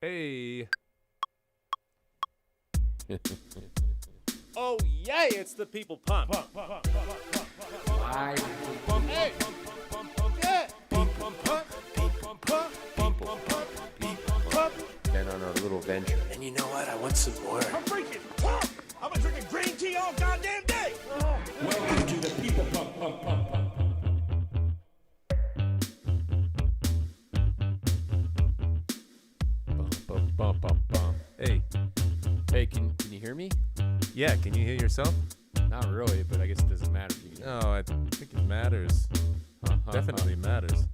Hey. Oh, yay, it's the people pump. Hey. Been on our little venture. And you know what? I want some more. I'm freaking pumped. I've been drinking green tea all goddamn day. Welcome to the People Pump. Hey. Hey, can you hear me? Yeah, can you hear yourself? Not really, but I guess it doesn't matter. If you can. No, I think it matters. Definitely matters.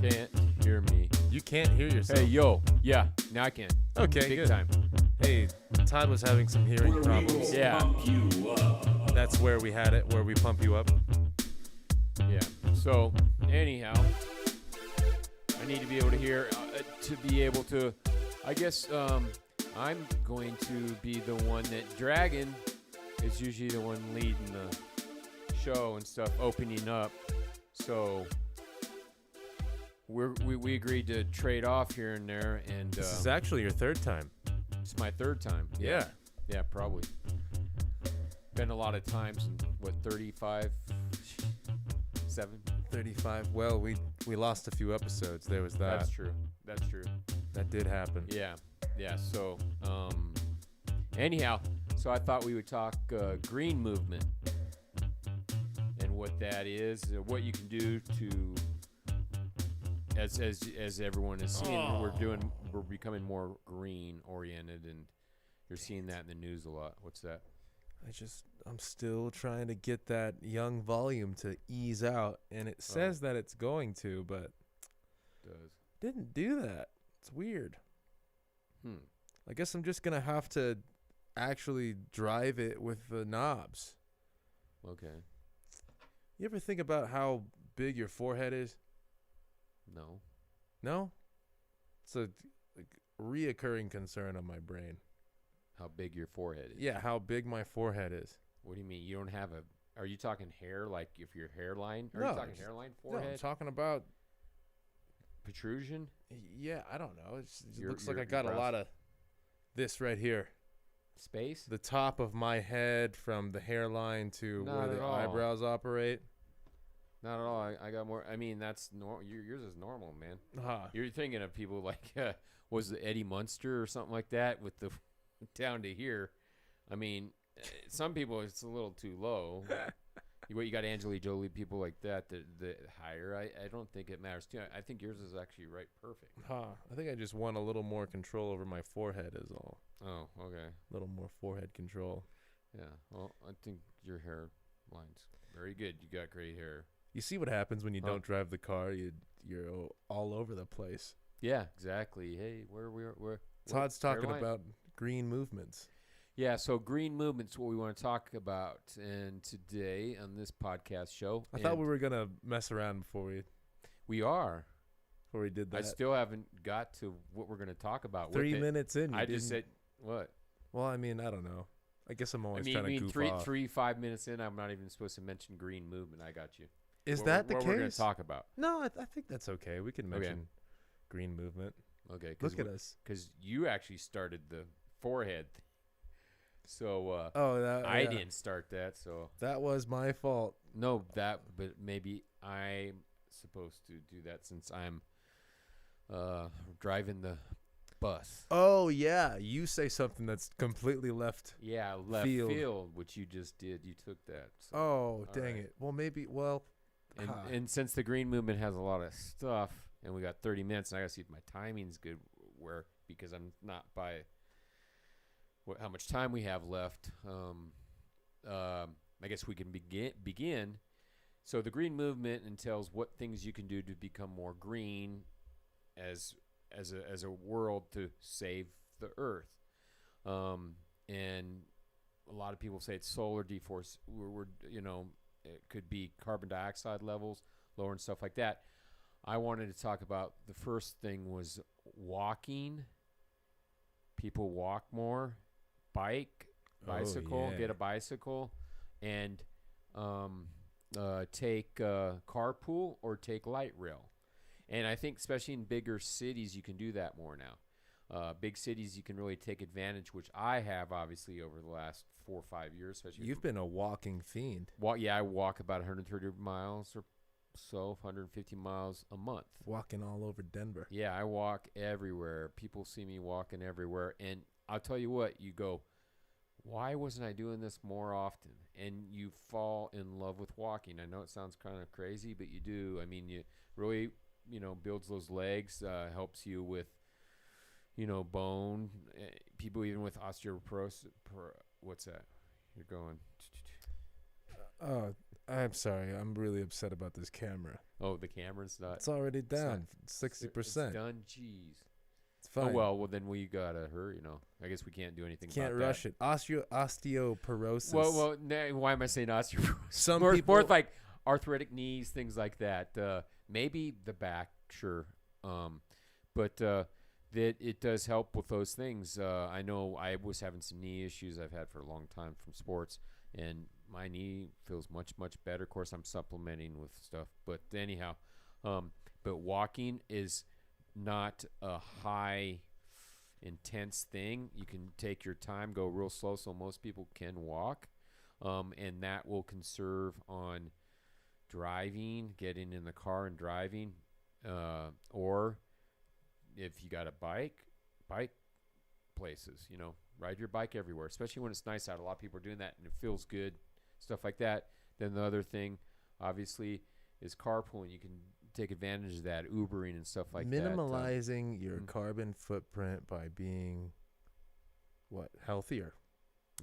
Can't hear me. You can't hear yourself. Hey, yo. Yeah, now I can. Okay, Big good. time. Hey, Todd was having some hearing problems. Yeah. That's where we had it, where we pump you up. Yeah. So, anyhow, I need to be able to hear, I guess I'm going to be the one that Dragon is usually the one leading the show and stuff, opening up. So we agreed to trade off here and there, and This is actually your third time. it's my third time. Yeah. Yeah, probably. Been a lot of times in, 35, 7? 35. Well, we lost a few episodes. There was that. That's true. That's true. That did happen. Yeah. So, anyhow, so I thought we would talk green movement and what that is, what you can do to, as everyone is seeing, we're becoming more green oriented, and you're seeing that in the news a lot. What's that? I'm still trying to get that young volume to ease out, and it says that it's going to, but Does. didn't do that. It's weird. I guess I'm just gonna have to actually drive it with the knobs. Okay. You ever think about how big your forehead is? No. No? It's a reoccurring concern on my brain. How big your forehead is? Yeah, how big my forehead is. What do you mean? You don't have a? Are you talking hair? Like if your hairline? Are No, you talking just- hairline, No, forehead, I'm talking about, protrusion, yeah, I don't know. It Your- looks like your- I got your a brows? lot of this right here. space? The top of my head from the hairline to Not where at the all. eyebrows operate. Not at all. I got more. I mean, that's yours is normal, man. Huh. You're thinking of people like was it Eddie Munster or something like that with the down to here. I mean, some people it's a little too low. You got Angelina Jolie, people like that higher. I don't think it matters too. I think yours is actually right perfect. Huh. I think I just want a little more control over my forehead is all. Oh, okay. A little more forehead control. Yeah. Well, I think your hairline's very good. You got great hair. You see what happens when you Huh. don't drive the car? You're all over the place. Yeah, exactly. Hey, where Todd's talking hairline? about green movements. Yeah, so green movement's what we want to talk about, and today on this podcast show, I thought and we were gonna mess around before we are. we did that. I still haven't got to what we're going to talk about. 3 with it. minutes in. You I just didn't- said what? Well, I mean, I don't know. I guess I'm I always mean, trying to goof off. 5 minutes in, I'm not even supposed to mention green movement. I got you. Is What- that the what case? we're going to talk about? No, I think that's okay. We can Okay. mention green movement. Okay, Look at us. because you actually started the forehead. So Oh, that I yeah. didn't start that. So That was my fault. no, but maybe I'm supposed to do that since I'm driving the bus. Oh yeah, you say something that's completely left. Yeah, left Field. field, which you just did. You took that. So. Oh, dang right. it. Well, maybe. Well, And, ah. and since the green movement has a lot of stuff, and we got 30 minutes, and I got to see if my timing's good, because I'm not by how much time we have left. I guess we can begin. So the green movement entails what things you can do to become more green, as a world to save the earth. And a lot of people say it's solar deforest. It could be carbon dioxide levels lower and stuff like that. I wanted to talk about the first thing was walking. People walk more, bicycle, yeah. get a bicycle, and take carpool or take light rail. And I think especially in bigger cities, you can do that more now. Big cities, you can really take advantage, which I have obviously over the last 4 or 5 years. Especially You've been a walking fiend. I walk about 130 miles or so, 150 miles a month. Walking all over Denver. Yeah, I walk everywhere. People see me walking everywhere. And I'll tell you what, you go, why wasn't I doing this more often? And you fall in love with walking. I know it sounds kind of crazy, but you do. I mean, you really, builds those legs, helps you with, bone. People even with osteoporosis. What's that? You're going. I'm sorry. I'm really upset about this camera. Oh, the camera's not. It's already down 60%. It's done. Jeez. It's fine. Oh well, then we gotta hurry. I guess we can't do anything. Can't about rush that. it. Osteoporosis. Well, why am I saying osteoporosis? Some more people like arthritic knees, things like that. Maybe the back, sure. But that it does help with those things. I know I was having some knee issues I've had for a long time from sports, and my knee feels much, much better. Of course, I'm supplementing with stuff. But anyhow, but walking is not a high intense thing. You can take your time, go real slow, so most people can walk, and that will conserve on driving, getting in the car and driving, or if you got a bike places, ride your bike everywhere, especially when it's nice out. A lot of people are doing that and it feels good, stuff like that. Then the other thing obviously is carpooling. You can take advantage of that, Ubering and stuff like that. Minimalizing your carbon footprint by being healthier.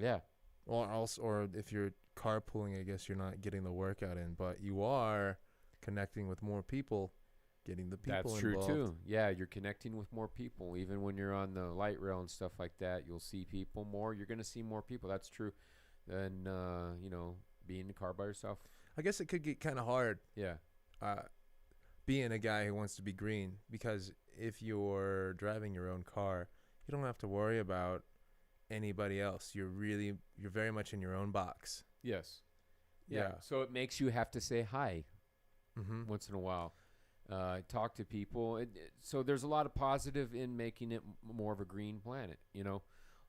Yeah. Or if you're carpooling, I guess you're not getting the workout in, but you are connecting with more people, getting the people That's true involved. too. Yeah, you're connecting with more people. Even when you're on the light rail and stuff like that, you'll see people more. You're going to see more people. That's true. Than being in the car by yourself. I guess it could get kind of hard. Yeah. Being a guy who wants to be green, because if you're driving your own car, you don't have to worry about anybody else. You're very much in your own box. Yes. Yeah. So it makes you have to say hi Mm-hmm. once in a while. Talk to people. So there's a lot of positive in making it more of a green planet,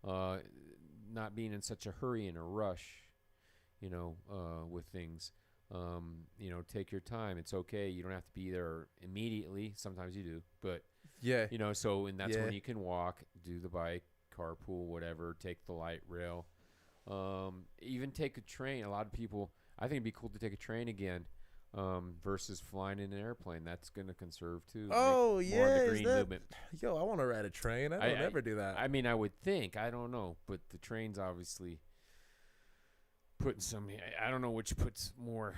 not being in such a hurry and a rush, with things. Take your time. It's okay. You don't have to be there immediately. Sometimes you do, but Yeah. and that's Yeah. when you can walk, do the bike, carpool, whatever, take the light rail, even take a train. A lot of people, I think it'd be cool to take a train again, versus flying in an airplane. That's going to conserve too. Oh, More yeah. of the Is green that, movement. yo, I want to ride a train. I don't ever do that. I mean, I would think. I don't know. But the train's obviously putting some, I don't know which puts more,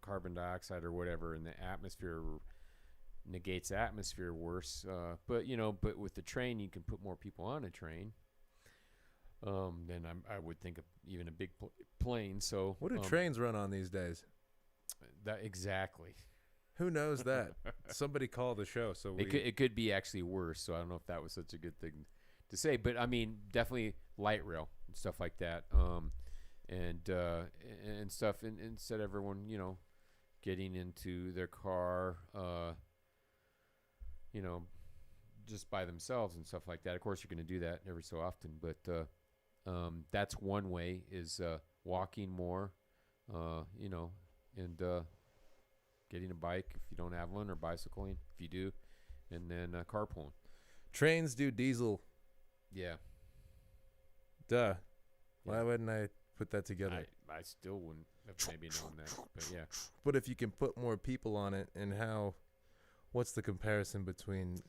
carbon dioxide or whatever in the atmosphere, negates the atmosphere worse. But with the train, you can put more people on a train. Then I would think of even a big plane. So What do trains run on these days? That exactly. Who knows that? Somebody call the show. So It could be actually worse. So I don't know if that was such a good thing to say. But I mean, definitely light rail and stuff like that. And stuff. And instead of everyone, getting into their car, just by themselves and stuff like that. Of course, you're going to do that every so often. But that's one way is walking more, and getting a bike if you don't have one, or bicycling if you do, and then carpooling. trains do diesel. Yeah. Duh. Yeah. Why wouldn't I put that together? I still wouldn't have maybe known that, but yeah. But if you can put more people on it, and what's the comparison between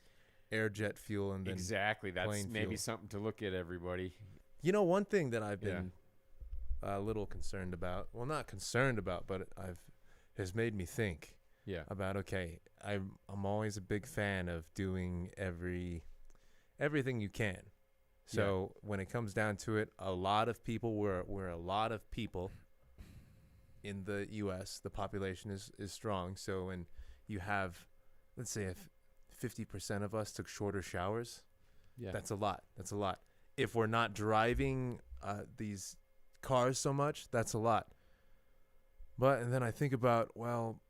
air jet fuel and then Exactly. That's plane maybe fuel? something to look at, everybody. One thing that I've Yeah. been a little concerned about, well, not concerned about, but has made me think Yeah. about, okay, I'm always a big fan of doing everything you can. So when it comes down to it, a lot of people, we're a lot of people in the U.S., the population is strong. So when you have, let's say if 50% of us took shorter showers, Yeah. that's a lot. That's a lot. If we're not driving these cars so much, that's a lot. And then I think about, well,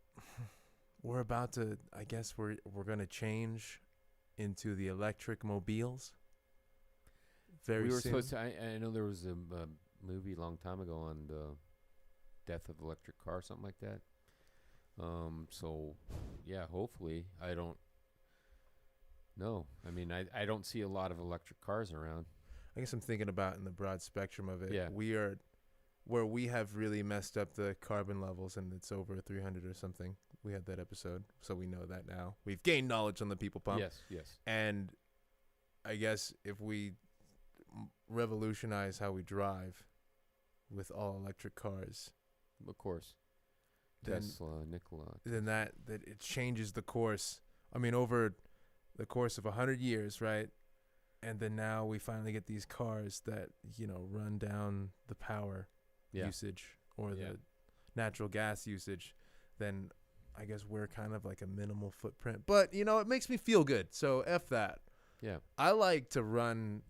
we're about to, I guess we're going to change into the electric mobiles very we were soon. supposed to. I know there was a movie a long time ago on the death of the electric car, something like that. So, yeah, hopefully. I don't know. I mean, I don't see a lot of electric cars around. I guess I'm thinking about in the broad spectrum of it. Yeah. We are where we have really messed up the carbon levels, and it's over 300 or something. We had that episode, so we know that now. We've gained knowledge on the people pump. Yes. And I guess if we revolutionize how we drive with all electric cars, Of course. then Tesla, Nikola. then that it changes the course. I mean, over the course of 100 years, right? And then now we finally get these cars that, run down the power usage or the natural gas usage. Then I guess we're kind of like a minimal footprint. But, it makes me feel good. So F that. Yeah. I like to run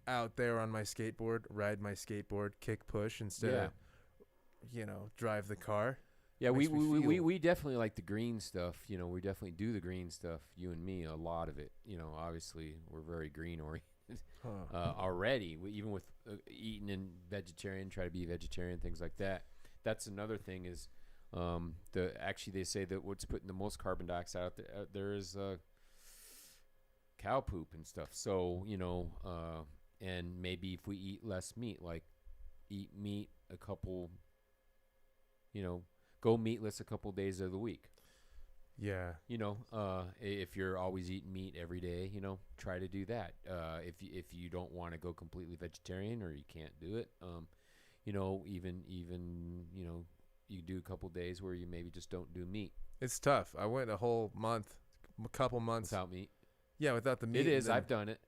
out there on my skateboard, ride my skateboard, kick push instead of, drive the car. Yeah, we Makes me feel- we definitely like the green stuff. We definitely do the green stuff. You and me, a lot of it. Obviously we're very green oriented already. Even with eating and vegetarian, try to be vegetarian, things like that. That's another thing is actually they say that what's putting the most carbon dioxide out there is cow poop and stuff. So and maybe if we eat less meat, like eat meat a couple, go meatless a couple days of the week. Yeah. If you're always eating meat every day, try to do that. If you don't want to go completely vegetarian or you can't do it, even you do a couple days where you maybe just don't do meat. It's tough. I went a couple months Without meat. Yeah, without the meat. It is. and I've done it.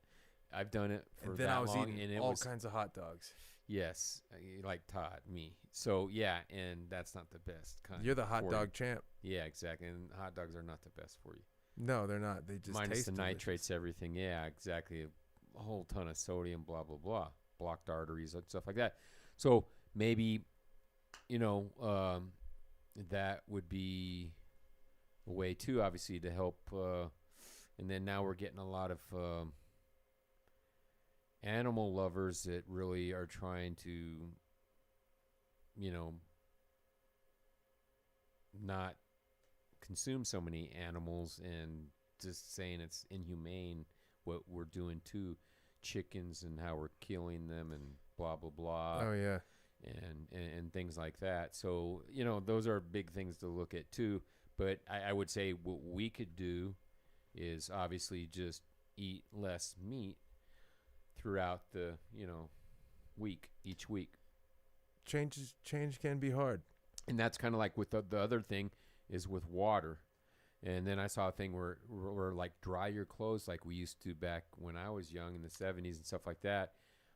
I've done it for then that I was long, eating and it all was kinds of hot dogs. yes, like Todd, me. So yeah, and that's not the best kind. You're the hot for dog you. champ. Yeah, exactly. And hot dogs are not the best for you. No, they're not. They just Minus taste the delicious. nitrates, everything. Yeah, exactly. A whole ton of sodium, blah blah blah, blocked arteries and stuff like that. So maybe, that would be a way too, obviously, to help. And then now we're getting a lot of animal lovers that really are trying to, not consume so many animals and just saying it's inhumane what we're doing to chickens and how we're killing them and blah blah blah. Oh yeah. And things like that. So those are big things to look at too. But I would say what we could do is obviously just eat less meat throughout the week, each week. Change can be hard. And that's kind of like with the other thing is with water. And then I saw a thing where like dry your clothes like we used to back when I was young in the 70s and stuff like that.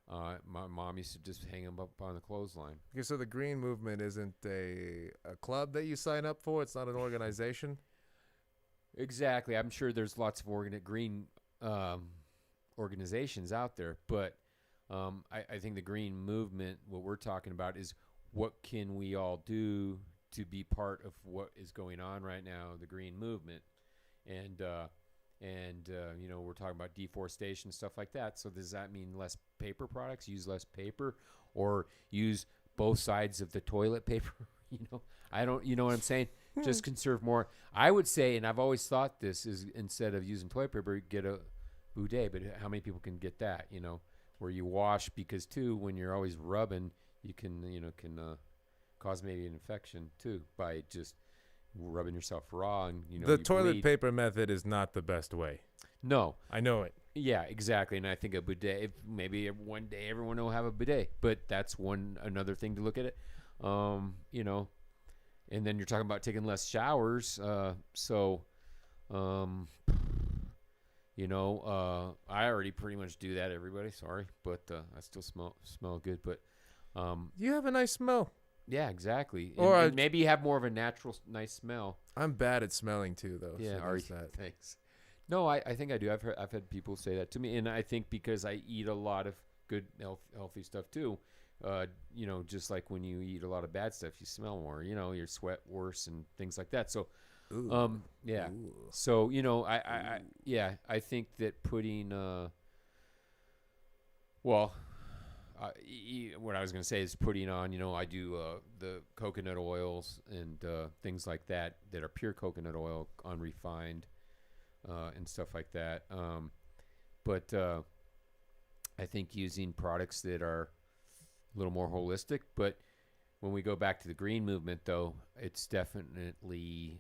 My mom used to just hang them up on the clothesline. Okay, so the green movement isn't a club that you sign up for. It's not an organization. Exactly. I'm sure there's lots of green organizations out there, but I think the green movement, what we're talking about is what can we all do to be part of what is going on right now, the green movement. And we're talking about deforestation, stuff like that. So does that mean less paper products, use less paper, or use both sides of the toilet paper? I don't, you know what I'm saying? Just conserve more. I would say, and I've always thought this is instead of using toilet paper, get a bidet. But how many people can get that? Where you wash, because too, when you're always rubbing, you can cause maybe an infection too by just rubbing yourself raw and the you toilet bleed. paper method is not the best way. No, I know it. yeah, exactly. And I think a bidet, maybe one day everyone will have a bidet, but that's another thing to look at it. And then you're talking about taking less showers. I already pretty much do that, everybody. Sorry, but I still smell good. But You have a nice smell. yeah, exactly. Or and maybe you have more of a natural, nice smell. I'm bad at smelling too, though. Yeah, so are there's you? that. Thanks. No, I think I do. I've had people say that to me, and I think because I eat a lot of good healthy stuff too. Just like when you eat a lot of bad stuff, you smell more. You sweat worse and things like that. So, Ooh. Yeah. Ooh. So, I think that putting, what I was going to say is putting on, I do the coconut oils and things like that are pure coconut oil, unrefined, and stuff like that. But I think using products that are a little more holistic. But when we go back to the green movement, though, it's definitely,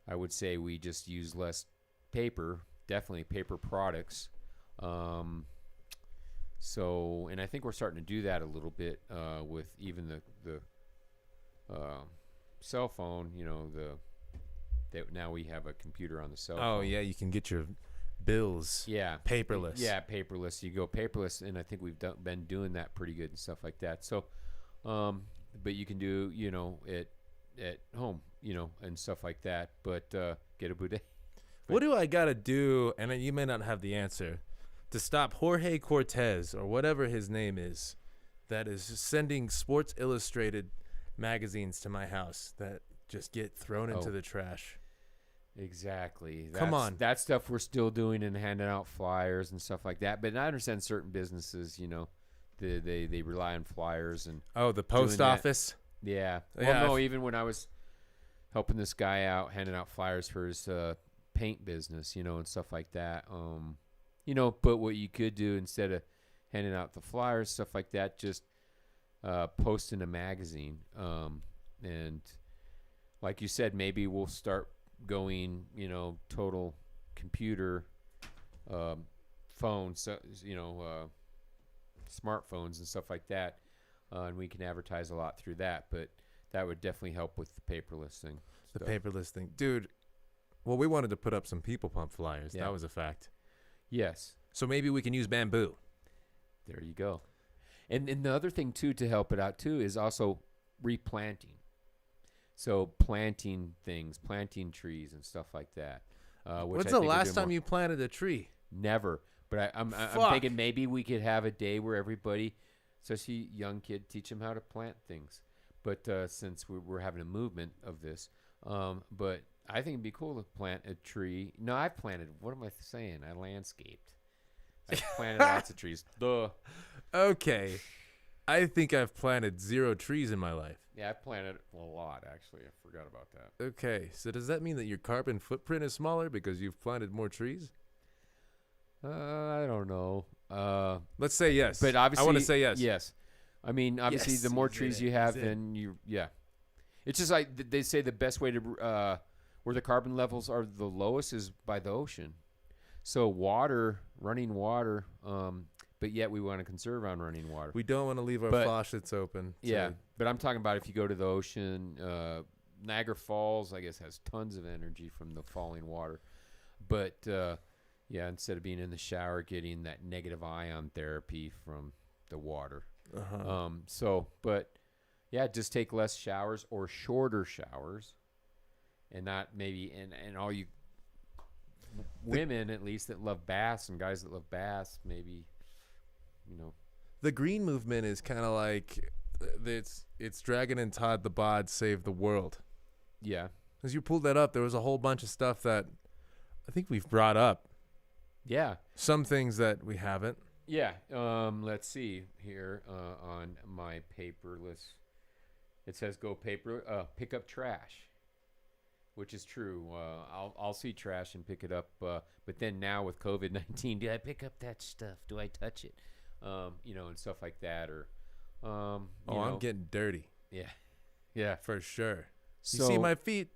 I would say we just use less paper, definitely paper products. So, and I think we're starting to do that a little bit with even the cell phone. That now we have a computer on the cell phone. Oh yeah, you can get your bills. Yeah, Paperless. Yeah, paperless. You go paperless, and I think we've been doing that pretty good and stuff like that. So, but you can do at home, and stuff like that. But get a bidet. What do I gotta do? And you may not have the answer to stop Jorge Cortez or whatever his name is, that is sending Sports Illustrated magazines to my house that just get thrown into the trash. Exactly. Come on. That stuff we're still doing and handing out flyers and stuff like that. But I understand certain businesses, they rely on flyers and The post that. office. Yeah. Yeah, Well, no, even when I was helping this guy out, handing out flyers for his paint business, and stuff like that. But what you could do instead of handing out the flyers, stuff like that, just post in a magazine. And like you said, maybe we'll start going, total computer phones, smartphones and stuff like that. And we can advertise a lot through that. But that would definitely help with the paperless thing. The paperless thing. Dude, well, we wanted to put up some People Pump flyers. Yeah. That was a fact. Yes. So maybe we can use bamboo. There you go. And the other thing, too, to help it out, too, is also replanting. So planting things, planting trees and stuff like that. When's the last time you planted a tree? Never. But I'm thinking maybe we could have a day where everybody, especially young kid, teach them how to plant things. But since we're having a movement of this, but I think it'd be cool to plant a tree. No, I planted. What am I saying? I landscaped. I planted lots of trees. Duh. Okay. I think I've planted 0 trees in my life. Yeah, I planted a lot, actually. I forgot about that. Okay. So does that mean that your carbon footprint is smaller because you've planted more trees? I don't know. Let's say yes. But obviously, I want to say yes. Yes. I mean, obviously, Yes, the more he's in trees it, you have, he's in then yeah. It's just like they say the best way to, where the carbon levels are the lowest is by the ocean. So running water, but yet we want to conserve on running water. We don't want to leave our faucets open. Yeah, but I'm talking about if you go to the ocean, Niagara Falls, I guess, has tons of energy from the falling water. But, yeah, instead of being in the shower, getting that negative ion therapy from the water. But, yeah, just take less showers or shorter showers. And not maybe, and all you women, at least, that love baths and guys that love baths, maybe, The green movement is kind of like it's Dragon and Todd the Bod Save the World. Yeah. As you pulled that up, there was a whole bunch of stuff that I think we've brought up. Yeah. Some things that we haven't. Yeah. Let's see here on my paperless. It says go pick up trash, which is true. I'll see trash and pick it up. But then now with COVID-19, do I pick up that stuff? Do I touch it? And stuff like that. Or I'm getting dirty. Yeah. Yeah. For sure. So, you see my feet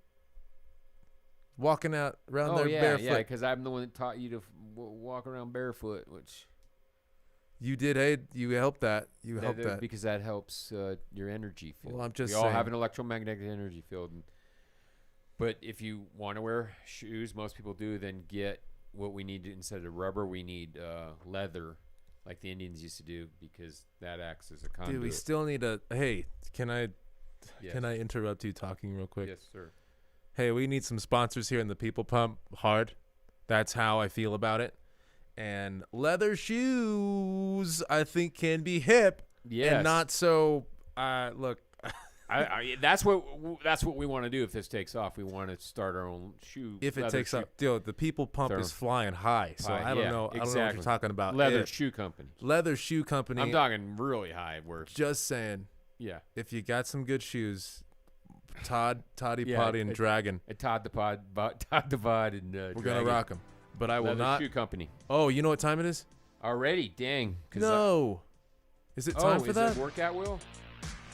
walking out around there barefoot. Yeah, because I'm the one that taught you to walk around barefoot, which you did. Hey, you helped that. You helped that because that helps your energy field. Well, I'm just we saying. all have an electromagnetic energy field, but if you want to wear shoes, most people do. Then get what we need instead of rubber. We need leather, like the Indians used to do, because that acts as a conduit. Dude, we still need a. Hey, can I Yes. Can I interrupt you talking real quick? Yes, sir. Hey, we need some sponsors here in the People Pump hard. That's how I feel about it. And leather shoes, I think, can be hip. Yes. And not so, look, That's what we want to do if this takes off. We want to start our own shoe. If it leather takes shoe- off, dude, the people pump Sorry. is flying high. So High, I don't yeah, know. I don't know what exactly. you're talking about. leather If- shoe company. leather shoe company. I'm talking really high. Where Just saying, yeah, if you got some good shoes, Toddy Yeah, Potty, and Dragon, Todd the Pod, Todd the Pod, and we're gonna Dragon. rock them. But I will Leather not. shoe company. Oh, you know what time it is? Already, dang. 'Cause No. Is it time for is that? it workout wheel?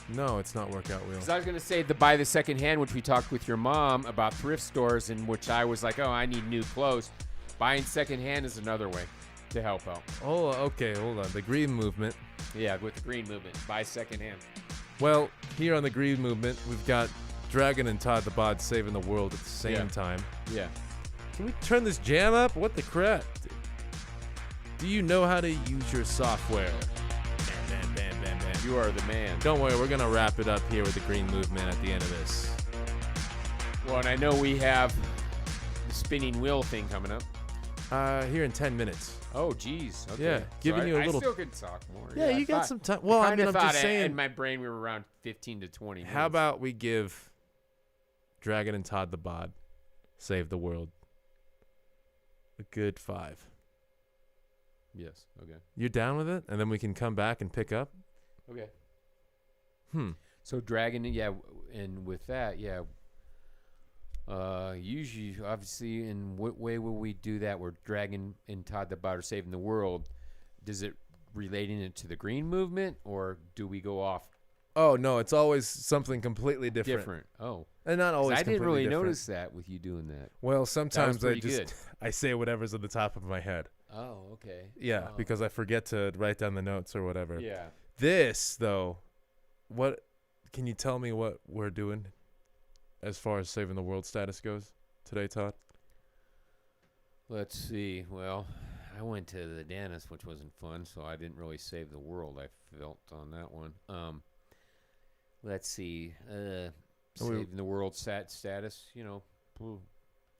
No, it's not workout wheel. Because I was going to say the buy the second hand, which we talked with your mom about thrift stores, in which I was like, oh, I need new clothes. Buying second hand is another way to help out. Oh, okay. Hold on. The Green Movement. Yeah, with the green movement, buy second hand. Well, here on the Green Movement, we've got Dragon and Todd the Bod saving the world at the same Yeah. time. Yeah. Can we turn this jam up? What the crap? Do you know how to use your software? Bam, bam, bam, bam, bam. You are the man. Don't worry, we're gonna wrap it up here with the Green Movement at the end of this. Well, and I know we have the spinning wheel thing coming up. Here in 10 minutes. Oh, geez. Okay. Yeah, giving you a I little- still could talk more. Yeah, I you got thought- some time. Well, I kinda mean, I'm thought just saying. in my brain we were around 15 to 20 minutes. How about we give Dragon and Todd the Bod save the world a good 5? Yes. Okay. You're down with it? And then we can come back and pick up? Okay. Hmm. So Dragon, yeah, and with that, yeah. Usually, obviously, in what way will we do that? Where Dragon and Todd the Bot are saving the world. Does it relating it to the Green Movement, or do we go off Oh, no, it's always something completely different. different? Oh, And not 'cause always I didn't completely really different. notice that with you doing that. Well, sometimes I pretty just good. I say whatever's at the top of my head. Oh, okay. Yeah, Oh. because I forget to write down the notes or whatever. Yeah. This though, what can you tell me what we're doing as far as saving the world status goes today, Todd? Let's see. Well, I went to the dentist, which wasn't fun, so I didn't really save the world. I felt on that one. Let's see. Saving the world status. You know, blue.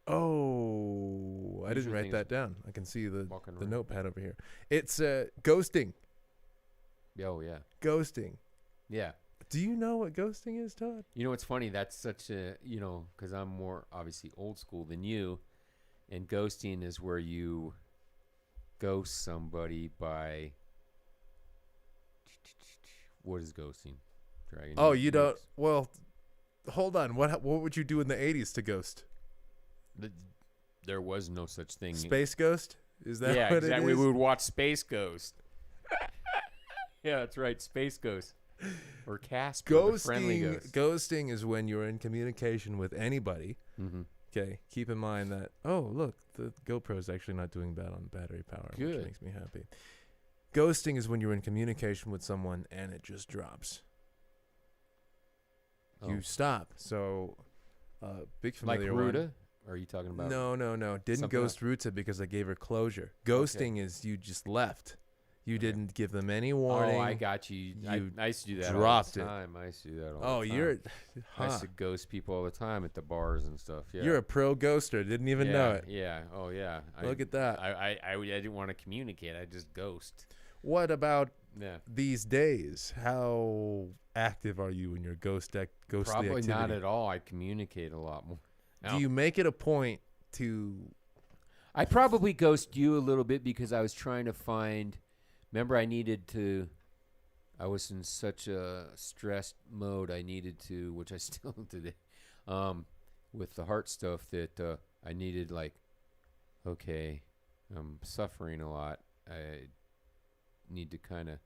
Oh, I didn't Usually write things that down. I can see the walking the around. notepad over here. It's ghosting. Oh yeah, Ghosting. yeah. Do you know what ghosting is, Todd? You know what's funny? That's such a because I'm more obviously old school than you, and ghosting is where you ghost somebody by. What is ghosting? Dragon. Oh, you don't. Well, hold on. What would you do in the 80s to ghost? There was no such thing. Space Ghost? Is that Yeah, what exactly. it is? We would watch Space Ghost. Yeah, that's right. Space Ghost. Or Casper, the friendly Ghosting, ghost. ghosting is when you're in communication with anybody. Mm-hmm. Okay, keep in mind that. Oh, look, the GoPro is actually not doing bad on battery power, Good. which makes me happy. Ghosting is when you're in communication with someone and it just drops. Oh. You stop. So, big Like familiar one. Ruta? Or are you talking about? No. Didn't something ghost Ruta because I gave her closure. Ghosting is you just left. You didn't give them any warning. Oh, I got you. You I used to do that dropped all it. the time. I used to do that all Oh, the time. you're. I used Huh. to ghost people all the time at the bars and stuff. Yeah. You're a pro ghoster. Didn't even know it. Yeah. Oh, yeah. Look at that. I didn't want to communicate. I just ghost. What about Yeah. these days? How active are you in your ghostly Probably activity? not at all. I communicate a lot more. Do you make it a point to? I probably ghost you a little bit because I was trying to find. Remember, I was in such a stressed mode. I needed to, which I still am today, with the heart stuff that I needed. Like, okay, I'm suffering a lot. I need to kind of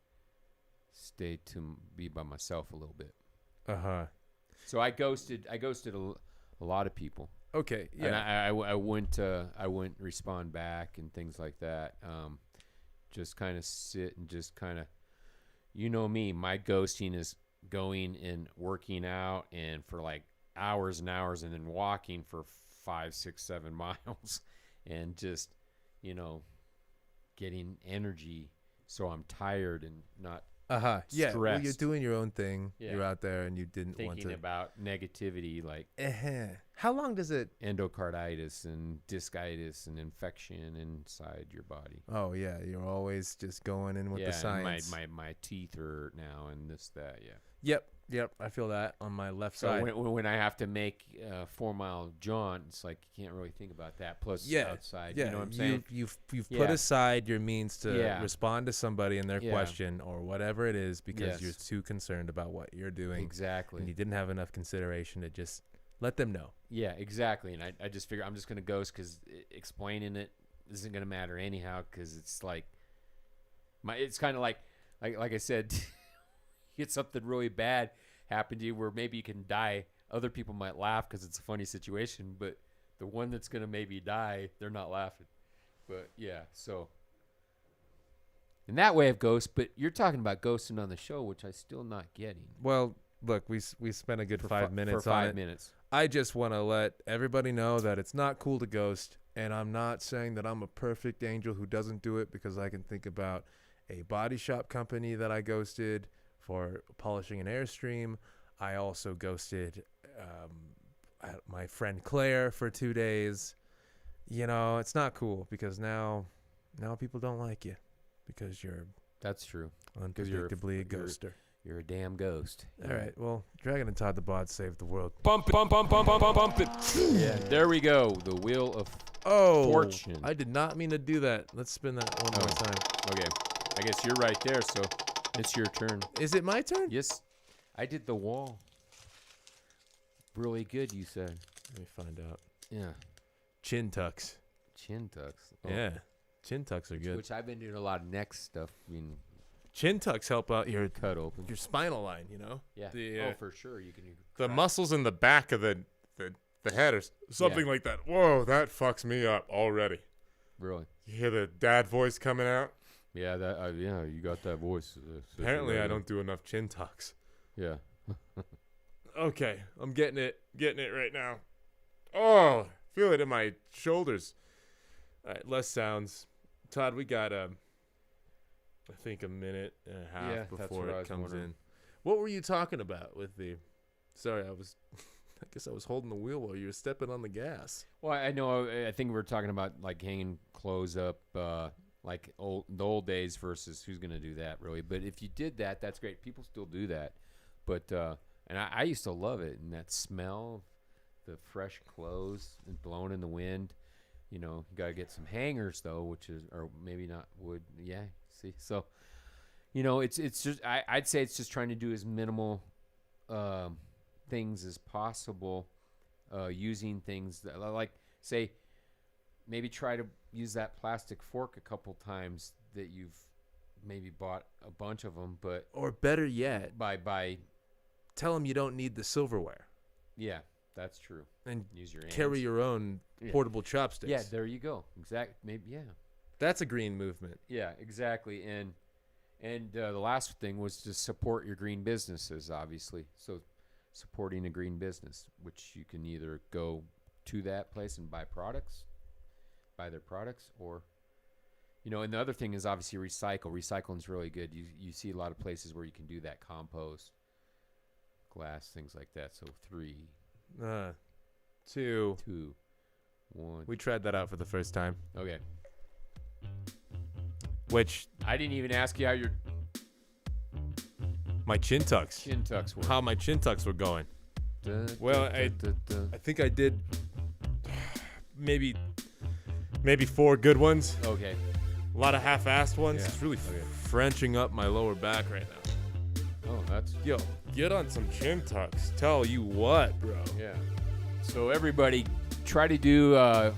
be by myself a little bit. So I ghosted a lot of people. Okay. And Yeah. I wouldn't respond back and things like that. Just kind of sit and just kind of, you know me, my ghosting is going and working out and for like hours and hours and then walking for 5, 6, 7 miles and just, getting energy. So I'm tired and not Yeah. Well, you're stressed. doing your own thing. Yeah. You're out there, and you didn't want thinking to. about negativity like How long does it? endocarditis and discitis and infection inside your body. Oh yeah, you're always just going in with the and science. my teeth hurt now and this, that, yeah. Yep. Yep, I feel that on my left So side. when I have to make 4 Mile jaunt, it's like you can't really think about that. Plus outside, yeah, you know what I'm saying? You've put Yeah. aside your means to Yeah. respond to somebody in their Yeah. question or whatever it is because Yes. you're too concerned about what you're doing. Exactly. And you didn't have enough consideration to just let them know. Yeah, exactly. And I just figure I'm just gonna ghost because explaining it isn't gonna matter anyhow. Because it's like it's kind of like I said, you get something really bad happen to you where maybe you can die. Other people might laugh because it's a funny situation, but the one that's gonna maybe die, they're not laughing. But yeah, so in that way of ghost. But you're talking about ghosting on the show, which I still not getting. Well, look, we spent a good For 5 minutes for on 5 it. minutes. I just want to let everybody know that it's not cool to ghost, and I'm not saying that I'm a perfect angel who doesn't do it, because I can think about a body shop company that I ghosted for polishing an Airstream. I also ghosted my friend Claire for 2 days. You know, it's not cool because now people don't like you because you're That's true. you're a- unpredictably a you're- ghoster. You're a damn ghost. All right, well, Dragon and Todd the Bod saved the world. Bump it, bump it. Yeah, there we go. The wheel of. Oh, Fortune. I did not mean to do that. Let's spin that one more Oh. time. Okay, I guess you're right there. So it's your turn. Is it my turn? Yes, I did the wall. Really good, you said. Let me find out. Yeah, Chin tucks. chin tucks. Oh, Yeah, chin tucks are good. Which I've been doing a lot of neck stuff. I mean, Chin tucks help out your cut open. spinal line. You know. Yeah. The, Oh, for sure. You can. The muscles in the back of the head or something like that. Whoa, that fucks me up already. Really. You hear the dad voice coming out? Yeah. That. Yeah. You got that voice. Apparently, I don't do enough chin tucks. Yeah. Okay, I'm getting it right now. Oh, feel it in my shoulders. All right, less sounds. Todd, we got I think a minute and a half Yeah, that's before what I it was comes wondering. in. What were you talking about with the? Sorry, I guess I was holding the wheel while you were stepping on the gas. Well, I know. I think we were talking about like hanging clothes up, like the old days versus who's gonna do that, really. But if you did that, that's great. People still do that. But and I used to love it, and that smell, the fresh clothes and blowing in the wind. You know, you gotta get some hangers though, which is, or maybe not wood. Yeah, see, so you know, it's just I'd say it's just trying to do as minimal things as possible. Using things that, like, say, maybe try to use that plastic fork a couple times that you've maybe bought a bunch of them, but Or better yet, by tell them you don't need the silverware yeah, that's true. and Use your hands. carry your own Yeah. portable chopsticks. Yeah, there you go. Maybe That's a green movement. yeah, exactly. And the last thing was to support your green businesses, obviously. So supporting a green business, which you can either go to that place and buy their products, or, you know, and the other thing is obviously recycle. Recycling's really good. You see a lot of places where you can do that, compost, glass, things like that. So 3, 2. 2, 1. We tried that out for the first time. Okay. Which I didn't even ask you how your my chin tucks. chin tucks were. How my chin tucks were going. Well, I think I did maybe 4 good ones. Okay. A lot of half-assed ones. Yeah. It's really Frenching up my lower back right now. Oh, that's Yo, get on some chin tucks. Tell you what, bro. yeah. So everybody, try to do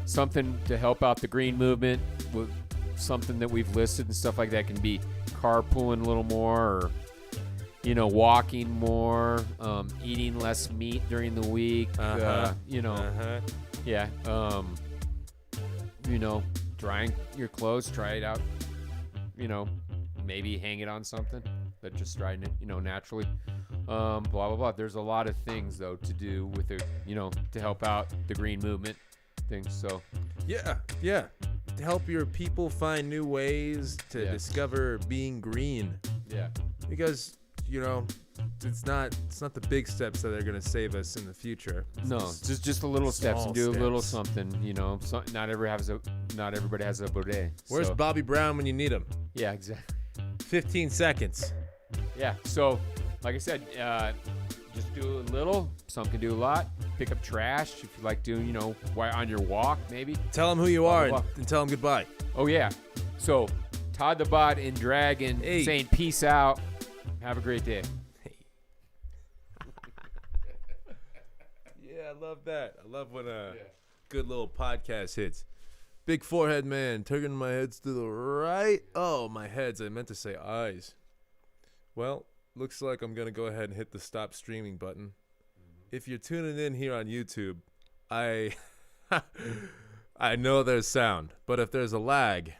something to help out the green movement. With something that we've listed and stuff like that, can be carpooling a little more, or, you know, walking more, eating less meat during the week. You know, yeah. You know, drying your clothes, try it out. You know, maybe hang it on something that just drying it, you know, naturally. Blah blah blah. There's a lot of things though to do with it, you know, to help out the green movement things. So Yeah. To help your people find new ways to Yeah. discover being green, yeah, because you know it's not the big steps that are going to save us in the future. no, just a little steps, and do small a little steps. something. You know, not everybody has a bidet. Where's so, Bobby Brown when you need him? Yeah, exactly. 15 seconds. Yeah. So like I said, just do a little. Some can do a lot. Pick up trash if you like doing, while on your walk, maybe. Tell them who you are blah. and tell them goodbye. Oh, yeah. So, Todd the Bot in Dragon saying peace out. Have a great day. Yeah, I love that. I love when a good little podcast hits. Big forehead man, turning my heads to the right. Oh, my heads. I meant to say eyes. Well, looks like I'm going to go ahead and hit the stop streaming button. If you're tuning in here on YouTube, I know there's sound, but if there's a lag,